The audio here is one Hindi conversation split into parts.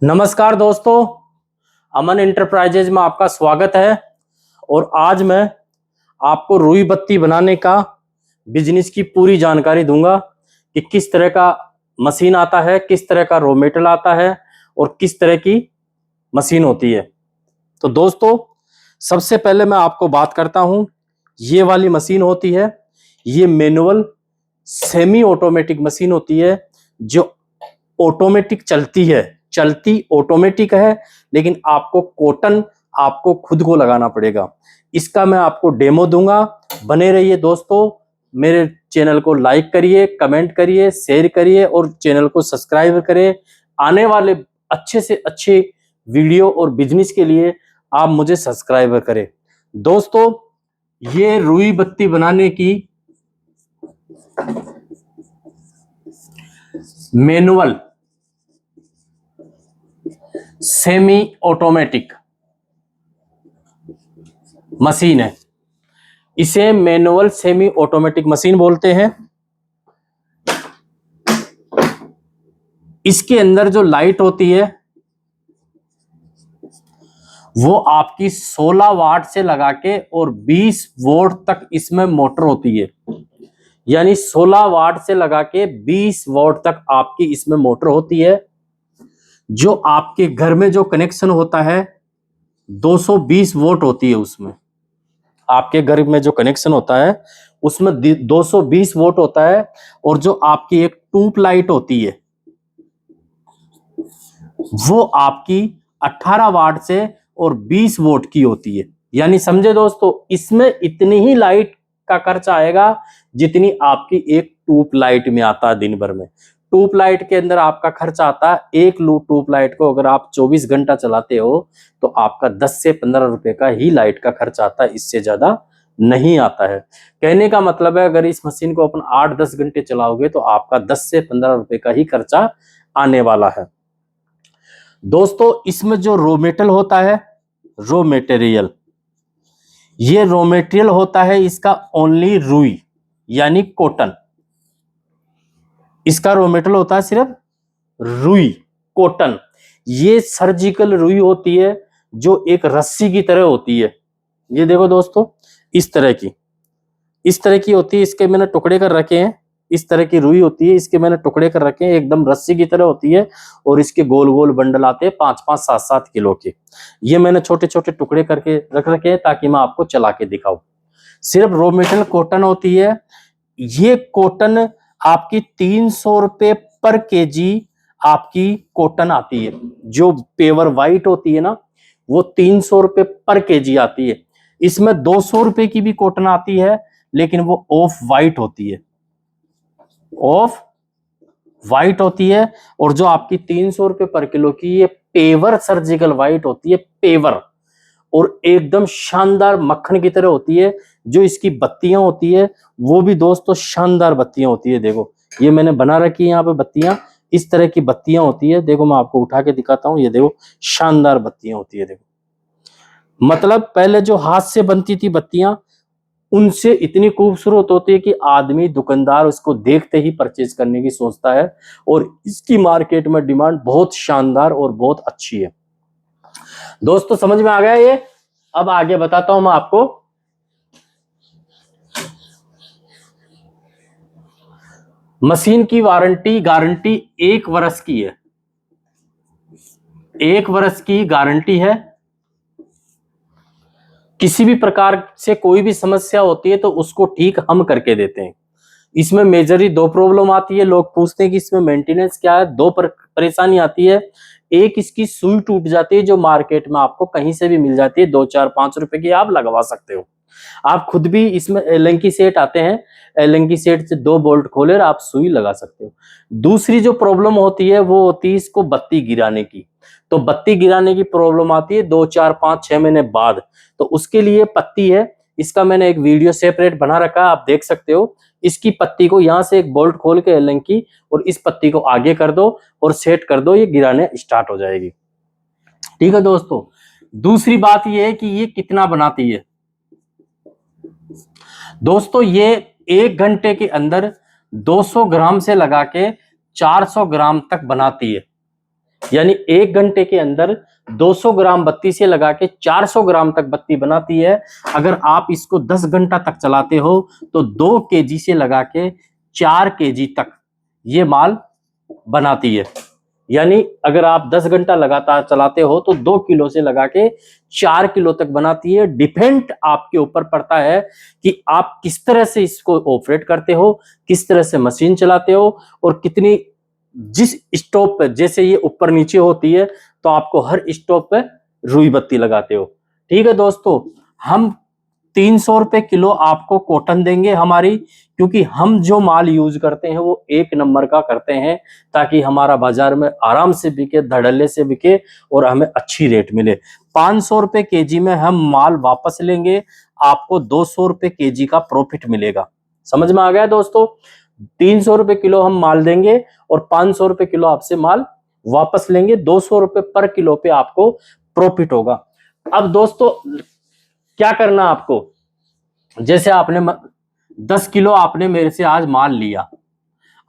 नमस्कार दोस्तों, अमन एंटरप्राइजेज में आपका स्वागत है। और आज मैं आपको रुई बत्ती बनाने का बिजनेस की पूरी जानकारी दूंगा कि किस तरह का मशीन आता है, किस तरह का रॉ मेटेरियल आता है और किस तरह की मशीन होती है। तो दोस्तों, सबसे पहले मैं आपको बात करता हूं, ये वाली मशीन होती है, ये मैनुअल सेमी ऑटोमेटिक मशीन होती है जो ऑटोमेटिक चलती ऑटोमेटिक है, लेकिन आपको कॉटन आपको खुद को लगाना पड़ेगा। इसका मैं आपको डेमो दूंगा। बने रहिए दोस्तों, मेरे चैनल को लाइक करिए, कमेंट करिए, शेयर करिए और चैनल को सब्सक्राइब करें। आने वाले अच्छे से अच्छे वीडियो और बिजनेस के लिए आप मुझे सब्सक्राइब करें। दोस्तों, ये रुई बत्ती बनाने की मैनुअल सेमी ऑटोमेटिक मशीन है। इसे मैनुअल सेमी ऑटोमेटिक मशीन बोलते हैं। इसके अंदर जो लाइट होती है वो आपकी 16 वाट से लगा के और 20 वोल्ट तक इसमें मोटर होती है। यानी 16 वाट से लगा के 20 वोल्ट तक आपकी इसमें मोटर होती है। जो आपके घर में जो कनेक्शन होता है 220 वोल्ट होती है। उसमें आपके घर में जो कनेक्शन होता है उसमें 220 वोल्ट होता है। और जो आपकी एक ट्यूब लाइट होती है वो आपकी 18 वाट से और 20 वोल्ट की होती है। यानी समझे दोस्तों, इसमें इतनी ही लाइट का खर्चा आएगा जितनी आपकी एक ट्यूब लाइट में आता है दिन भर में। ट्यूब लाइट के अंदर आपका खर्चा आता है, एक ट्यूब लाइट को अगर आप 24 घंटा चलाते हो तो आपका 10 से 15 रुपए का ही लाइट का खर्चा आता है, इससे ज्यादा नहीं आता है। कहने का मतलब है, अगर इस मशीन को अपन 8-10 घंटे चलाओगे तो आपका 10 से 15 रुपए का ही खर्चा आने वाला है। दोस्तों, इसमें जो रॉ मेटेरियल होता है, रॉ मटेरियल, ये रॉ मटेरियल होता है इसका ओनली रुई यानी कॉटन। इसका रॉ मटेरियल होता है सिर्फ रुई, कॉटन। ये सर्जिकल रुई होती है जो एक रस्सी की तरह होती है। ये देखो दोस्तों, इस तरह की होती है। इसके मैंने टुकड़े कर रखे हैं। इस तरह की रुई होती है, इसके मैंने टुकड़े कर रखे हैं, एकदम रस्सी की तरह होती है। और इसके गोल गोल बंडल आते हैं 5-5, 7-7 किलो के। ये मैंने छोटे छोटे टुकड़े करके रख रखे हैं ताकि मैं आपको चला के दिखाऊं। सिर्फ रॉ मटेरियल कॉटन होती है। ये कॉटन आपकी 300 रुपए पर केजी आपकी कॉटन आती है। जो पेवर वाइट होती है ना, वो 300 रुपए पर केजी आती है। इसमें 200 रुपए की भी कॉटन आती है, लेकिन वो ऑफ वाइट होती है, ऑफ वाइट होती है। और जो आपकी 300 रुपए पर किलो की ये पेवर सर्जिकल वाइट होती है, पेवर, और एकदम शानदार मक्खन की तरह होती है। जो इसकी बत्तियां होती है वो भी दोस्तों शानदार बत्तियां होती है। देखो, ये मैंने बना रखी है यहाँ पे बत्तियां, इस तरह की बत्तियां होती है। देखो, मैं आपको उठा के दिखाता हूँ। ये देखो, शानदार बत्तियां होती है। देखो, मतलब पहले जो हाथ से बनती थी बत्तियां, उनसे इतनी खूबसूरत होती है कि आदमी, दुकानदार उसको देखते ही परचेज करने की सोचता है। और इसकी मार्केट में डिमांड बहुत शानदार और बहुत अच्छी है। दोस्तों, समझ में आ गया ये? अब आगे बताता हूं मैं आपको। मशीन की गारंटी 1 वर्ष की है। 1 वर्ष की गारंटी है। किसी भी प्रकार से कोई भी समस्या होती है तो उसको ठीक हम करके देते हैं। इसमें मेजरली 2 प्रॉब्लम आती है। लोग पूछते हैं कि इसमें मेंटेनेंस क्या है। 2 परेशानी आती है। एक, इसकी सुई टूट जाती है जो मार्केट में आपको कहीं से भी मिल जाती है, 2, 4, 5 रुपए की आप लगवा सकते हो। आप खुद भी इसमें एलन की सेट आते हैं, एलन की सेट से 2 बोल्ट खोले और आप सुई लगा सकते हो। दूसरी जो प्रॉब्लम होती है वो होती है इसको बत्ती गिराने की। तो बत्ती गिराने की प्रॉब्लम आती है 2, 4, 5, 6 महीने बाद। तो उसके लिए पत्ती है, इसका मैंने एक वीडियो सेपरेट बना रखा है, आप देख सकते हो। इसकी पत्ती को यहां से एक बोल्ट खोल के एलन की, और इस पत्ती को आगे कर दो और सेट कर दो, ये गिराने स्टार्ट हो जाएगी। ठीक है दोस्तों। दूसरी बात ये है कि ये कितना बनाती है। दोस्तों, ये 1 घंटे के अंदर 200 ग्राम से लगा के 400 ग्राम तक बनाती है। यानी 1 घंटे के अंदर 200 ग्राम बत्ती से लगा के 400 ग्राम तक बत्ती बनाती है। अगर आप इसको 10 घंटा तक चलाते हो तो 2 केजी से लगा के 4 केजी तक ये माल बनाती है। यानी अगर आप 10 घंटा लगातार चलाते हो तो 2 किलो से लगा के 4 किलो तक बनाती है। डिपेंड आपके ऊपर पड़ता है कि आप किस तरह से इसको ऑपरेट करते हो, किस तरह से मशीन चलाते हो और कितनी, जिस स्टोव पे जैसे ये ऊपर नीचे होती है तो आपको हर स्टोव पे रुई बत्ती लगाते हो। ठीक है दोस्तों, हम 300 रुपए किलो आपको कॉटन देंगे हमारी, क्योंकि हम जो माल यूज करते हैं वो 1 नंबर का करते हैं, ताकि हमारा बाजार में आराम से बिके, धड़ल्ले से बिके और हमें अच्छी रेट मिले। 500 रुपए केजी में हम माल वापस लेंगे, आपको 200 रुपए केजी का प्रॉफिट मिलेगा। समझ में आ गया दोस्तों? 300 रुपए किलो हम माल देंगे और 500 रुपए किलो आपसे माल वापस लेंगे, 200 रुपए पर किलो पे आपको प्रॉफिट होगा। अब दोस्तों क्या करना आपको, जैसे आपने 10 किलो आपने मेरे से आज माल लिया,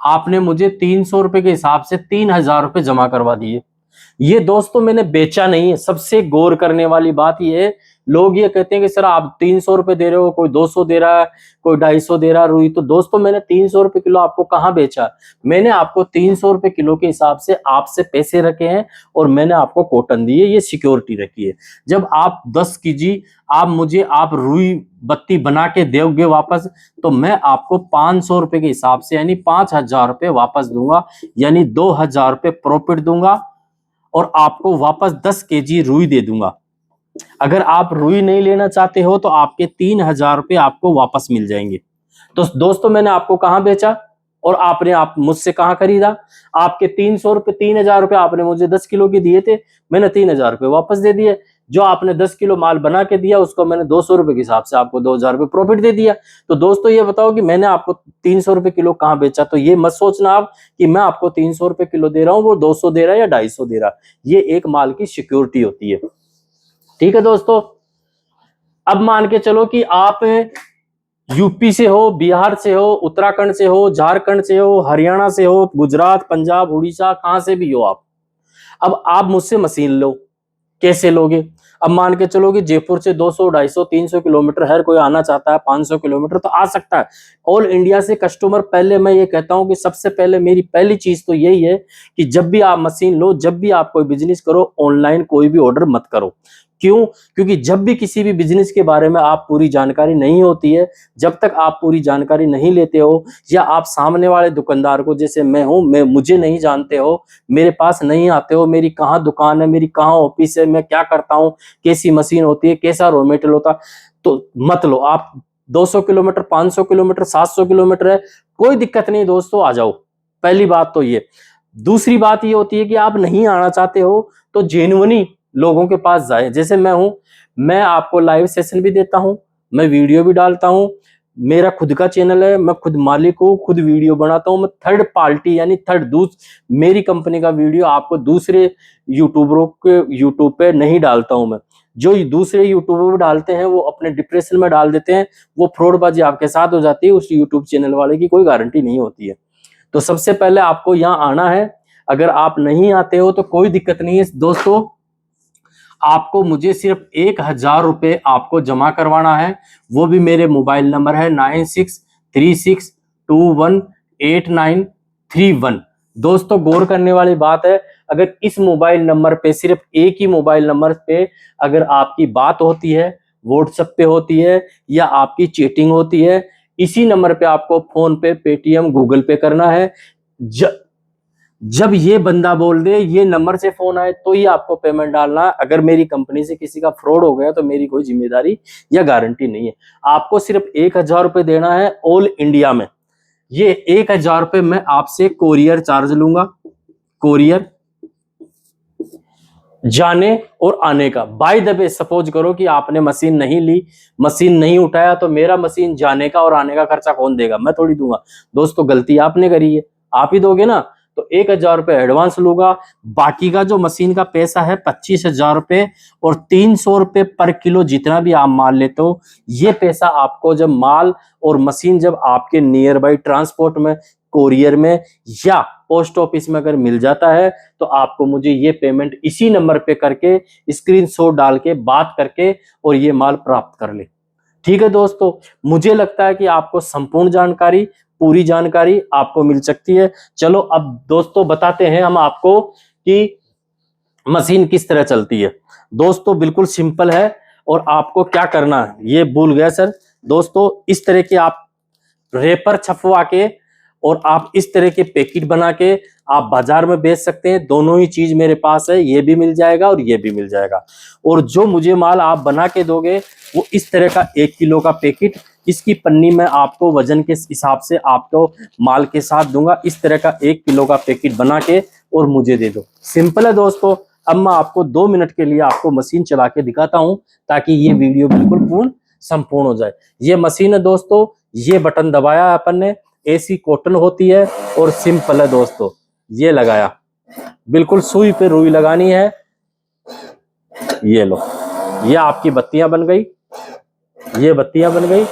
आपने मुझे 300 रुपए के हिसाब से 3000 रुपए जमा करवा दिए। ये दोस्तों मैंने बेचा नहीं है। सबसे गौर करने वाली बात ये है, लोग ये कहते हैं कि सर आप 300 रुपए दे रहे हो, कोई 200 दे रहा है, कोई 250 दे रहा है रुई। तो दोस्तों मैंने 300 रुपए किलो आपको कहाँ बेचा? मैंने आपको 300 रुपए किलो के हिसाब से आपसे पैसे रखे हैं और मैंने आपको कॉटन दी है, ये सिक्योरिटी रखी है। जब आप 10 केजी आप रुई बत्ती बना के दोगे वापस, तो मैं आपको 500 रुपए के हिसाब से यानी 5000 रुपए वापस दूंगा, यानी 2000 रुपए प्रॉफिट दूंगा और आपको वापस 10 केजी रुई दे दूंगा। अगर आप रुई नहीं लेना चाहते हो तो आपके 3000 रुपए आपको वापस मिल जाएंगे। तो दोस्तों मैंने आपको कहां बेचा और आपने आप मुझसे कहां खरीदा? आपके 300 रुपए 3000 रुपए आपने मुझे 10 किलो के दिए थे, मैंने 3000 रुपए वापस दे दिए। जो आपने 10 किलो माल बना के दिया उसको मैंने 200 रुपए के हिसाब से आपको 2000 रुपए प्रॉफिट दे दिया। तो दोस्तों ये बताओ कि मैंने आपको 300 रुपए किलो कहां बेचा? तो ये मत सोचना आप कि मैं आपको 300 रुपए किलो दे रहा हूं, वो 200 दे रहा है या 250 दे रहा है। ये एक माल की सिक्योरिटी होती है। ठीक है दोस्तों, अब मान के चलो कि आप यूपी से हो, बिहार से हो, उत्तराखंड से हो, झारखंड से हो, हरियाणा से हो, गुजरात, पंजाब, उड़ीसा, कहां से भी हो आप। अब आप मुझसे मशीन लो, कैसे लोगे? अब मान के चलो कि जयपुर से 200, 250, 300 किलोमीटर हर कोई आना चाहता है, 500 किलोमीटर तो आ सकता है। ऑल इंडिया से कस्टमर, पहले मैं ये कहता हूं कि सबसे पहले मेरी पहली चीज तो यही है कि जब भी आप मशीन लो, जब भी आप कोई बिजनेस करो, ऑनलाइन कोई भी ऑर्डर मत करो। क्यों? क्योंकि जब भी किसी भी बिजनेस के बारे में आप पूरी जानकारी नहीं होती है, जब तक आप पूरी जानकारी नहीं लेते हो या आप सामने वाले दुकानदार को, जैसे मैं हूं, मुझे नहीं जानते हो, मेरे पास नहीं आते हो, मेरी कहाँ दुकान है, मेरी कहाँ ऑफिस है, मैं क्या करता हूं, कैसी मशीन होती है, कैसा रॉ मटेरियल होता, तो मत लो। आप 200 किलोमीटर, 500 किलोमीटर, 700 किलोमीटर है, कोई दिक्कत नहीं दोस्तों, आ जाओ। पहली बात तो ये। दूसरी बात ये होती है कि आप नहीं आना चाहते हो तो जेन्युइनली लोगों के पास जाए। जैसे मैं हूं, मैं आपको लाइव सेशन भी देता हूं, मैं वीडियो भी डालता हूं, मेरा खुद का चैनल है, मैं खुद मालिक हूं, खुद वीडियो बनाता हूं। मैं थर्ड पार्टी यानी मेरी कंपनी का वीडियो आपको दूसरे यूट्यूबरों के यूट्यूब पे नहीं डालता हूं मैं। जो दूसरे यूट्यूबर डालते हैं वो अपने डिप्रेशन में डाल देते हैं, वो फ्रॉडबाजी आपके साथ हो जाती है, उस यूट्यूब चैनल वाले की कोई गारंटी नहीं होती है। तो सबसे पहले आपको यहाँ आना है। अगर आप नहीं आते हो तो कोई दिक्कत नहीं है दोस्तों, आपको मुझे सिर्फ 1000 रुपए आपको जमा करवाना है। वो भी मेरे मोबाइल नंबर है 9636218931। दोस्तों गौर करने वाली बात है, अगर इस मोबाइल नंबर पे, सिर्फ एक ही मोबाइल नंबर पे अगर आपकी बात होती है, व्हाट्सएप पे होती है या आपकी चैटिंग होती है, इसी नंबर पे आपको फोन पे, पेटीएम, गूगल पे करना है। जब ये बंदा बोल दे ये नंबर से फोन आए तो ही आपको पेमेंट डालना है। अगर मेरी कंपनी से किसी का फ्रॉड हो गया तो मेरी कोई जिम्मेदारी या गारंटी नहीं है। आपको सिर्फ 1000 रुपए देना है ऑल इंडिया में। ये 1000 रुपए मैं आपसे कोरियर चार्ज लूंगा, कोरियर जाने और आने का। बाय द वे, सपोज करो कि आपने मशीन नहीं ली, मशीन नहीं उठाया, तो मेरा मशीन जाने का और आने का खर्चा कौन देगा? मैं थोड़ी दूंगा दोस्तों, गलती आपने करी है, आप ही दोगे ना। तो 1000 रुपए एडवांस लूंगा, बाकी का जो मशीन का पैसा है 25,000 रुपए और 300 रुपए पर किलो जितना भी आप माल लेते हो, ये पैसा आपको जब माल और मशीन जब आपके नियर बाई ट्रांसपोर्ट में कोरियर में या पोस्ट ऑफिस में अगर मिल जाता है तो आपको मुझे ये पेमेंट इसी नंबर पे करके स्क्रीनशॉट डाल के बात करके और ये माल प्राप्त कर ले। ठीक है दोस्तों, मुझे लगता है कि आपको संपूर्ण जानकारी, पूरी जानकारी आपको मिल सकती है। चलो अब दोस्तों बताते हैं हम आपको कि मशीन किस तरह चलती है। दोस्तों बिल्कुल सिंपल है और आपको क्या करना है ये भूल गया सर। दोस्तों इस तरह के आप रेपर छपवा के और आप इस तरह के पैकेट बना के आप बाजार में बेच सकते हैं। दोनों ही चीज मेरे पास है, ये भी मिल जाएगा और ये भी मिल जाएगा। और जो मुझे माल आप बना के दोगे वो इस तरह का 1 किलो का पैकेट, इसकी पन्नी में आपको वजन के हिसाब से आपको माल के साथ दूंगा। इस तरह का 1 किलो का पैकेट बना के और मुझे दे दो। सिंपल है दोस्तों। अब मैं आपको 2 मिनट के लिए आपको मशीन चला के दिखाता हूं ताकि ये वीडियो बिल्कुल पूर्ण संपूर्ण हो जाए। ये मशीन है दोस्तों, ये बटन दबाया अपन ने, एसी कॉटन होती है और सिंपल है दोस्तों। ये लगाया, बिल्कुल सुई पे रुई लगानी है। ये लो, ये आपकी बत्तियां बन गई, ये बत्तियां बन गई।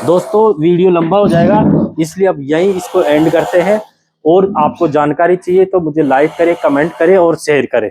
दोस्तों वीडियो लंबा हो जाएगा इसलिए अब यहीं इसको एंड करते हैं। और आपको जानकारी चाहिए तो मुझे लाइक करें, कमेंट करें और शेयर करें।